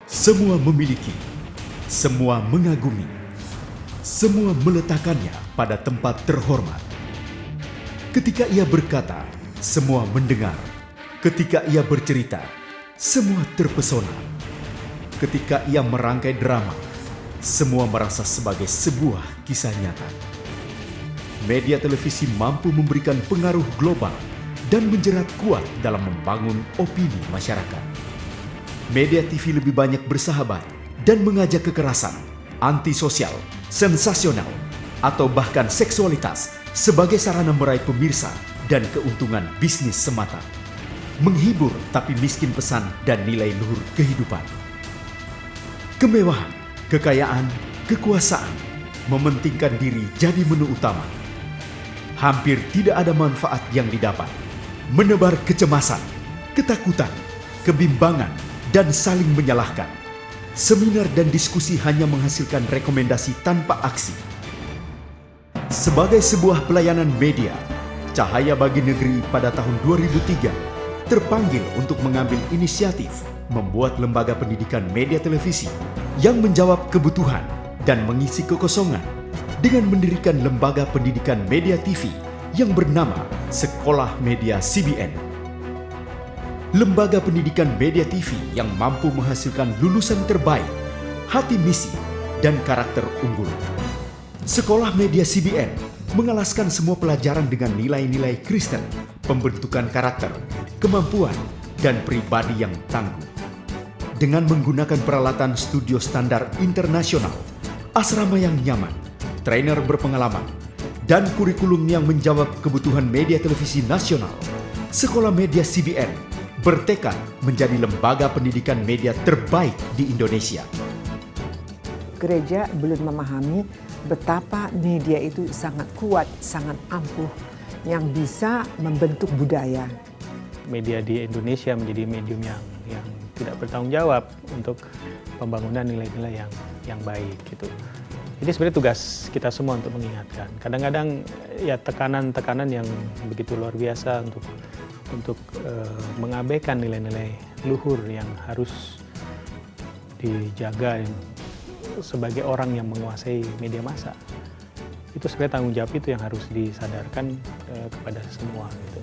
Semua memiliki, semua mengagumi, semua meletakkannya pada tempat terhormat. Ketika ia berkata, semua mendengar. Ketika ia bercerita, semua terpesona. Ketika ia merangkai drama, semua merasa sebagai sebuah kisah nyata. Media televisi mampu memberikan pengaruh global dan menjerat kuat dalam membangun opini masyarakat. Media TV lebih banyak bersahabat dan mengajak kekerasan, antisosial, sensasional, atau bahkan seksualitas sebagai sarana meraih pemirsa dan keuntungan bisnis semata. Menghibur tapi miskin pesan dan nilai luhur kehidupan. Kemewahan, kekayaan, kekuasaan, mementingkan diri jadi menu utama. Hampir tidak ada manfaat yang didapat. Menebar kecemasan, ketakutan, kebimbangan, dan saling menyalahkan. Seminar dan diskusi hanya menghasilkan rekomendasi tanpa aksi. Sebagai sebuah pelayanan media, Cahaya Bagi Negeri pada tahun 2003 terpanggil untuk mengambil inisiatif membuat lembaga pendidikan media televisi yang menjawab kebutuhan dan mengisi kekosongan dengan mendirikan lembaga pendidikan media TV yang bernama Sekolah Media CBN. Lembaga pendidikan media TV yang mampu menghasilkan lulusan terbaik, hati misi, dan karakter unggul. Sekolah Media CBN mengalaskan semua pelajaran dengan nilai-nilai Kristen, pembentukan karakter, kemampuan, dan pribadi yang tangguh. Dengan menggunakan peralatan studio standar internasional, asrama yang nyaman, trainer berpengalaman, dan kurikulum yang menjawab kebutuhan media televisi nasional, Sekolah Media CBN bertekad menjadi lembaga pendidikan media terbaik di Indonesia. Gereja belum memahami betapa media itu sangat kuat, sangat ampuh, yang bisa membentuk budaya. Media di Indonesia menjadi medium yang tidak bertanggung jawab untuk pembangunan nilai-nilai yang baik gitu. Jadi sebenarnya tugas kita semua untuk mengingatkan. Kadang-kadang ya tekanan-tekanan yang begitu luar biasa untuk mengabaikan nilai-nilai luhur yang harus dijaga sebagai orang yang menguasai media massa. Itu sebenarnya tanggung jawab itu yang harus disadarkan kepada semua gitu.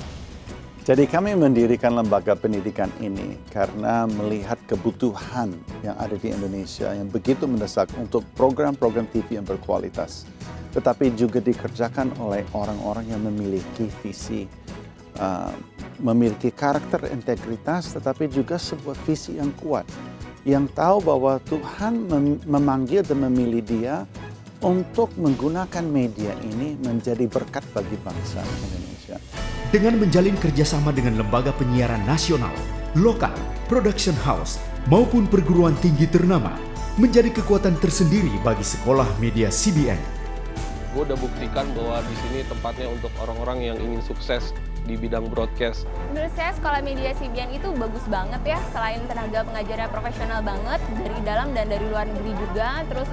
Jadi kami mendirikan lembaga pendidikan ini karena melihat kebutuhan yang ada di Indonesia yang begitu mendesak untuk program-program TV yang berkualitas, tetapi juga dikerjakan oleh orang-orang yang memiliki visi, memiliki karakter integritas, tetapi juga sebuah visi yang kuat, yang tahu bahwa Tuhan memanggil dan memilih dia untuk menggunakan media ini menjadi berkat bagi bangsa Indonesia. Dengan menjalin kerjasama dengan lembaga penyiaran nasional, lokal, production house, maupun perguruan tinggi ternama, menjadi kekuatan tersendiri bagi Sekolah Media CBN. Gue udah buktikan bahwa di sini tempatnya untuk orang-orang yang ingin sukses di bidang broadcast. Menurut saya Sekolah Media CBN itu bagus banget ya, selain tenaga pengajarnya profesional banget, dari dalam dan dari luar negeri juga, terus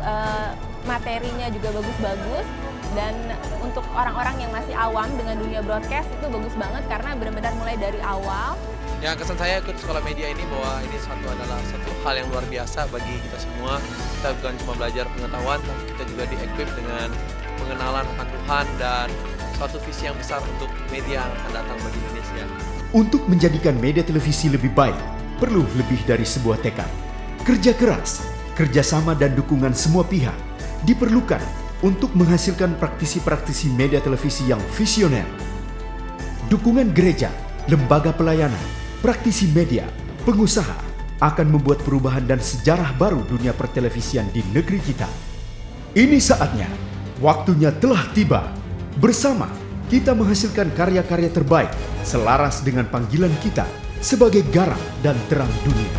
materinya juga bagus-bagus, dan untuk orang-orang yang masih awam dengan dunia broadcast itu bagus banget karena benar-benar mulai dari awal. Ya, kesan saya ikut Sekolah Media ini bahwa ini adalah satu hal yang luar biasa bagi kita semua. Kita bukan cuma belajar pengetahuan, tapi kita juga di-equip dengan pengenalan akan Tuhan dan suatu visi yang besar untuk media yang akan datang bagi Indonesia. Untuk menjadikan media televisi lebih baik, perlu lebih dari sebuah tekad. Kerja keras, kerjasama dan dukungan semua pihak diperlukan untuk menghasilkan praktisi-praktisi media televisi yang visioner. Dukungan gereja, lembaga pelayanan, praktisi media, pengusaha akan membuat perubahan dan sejarah baru dunia pertelevisian di negeri kita. Ini saatnya, waktunya telah tiba. Bersama, kita menghasilkan karya-karya terbaik selaras dengan panggilan kita sebagai garam dan terang dunia.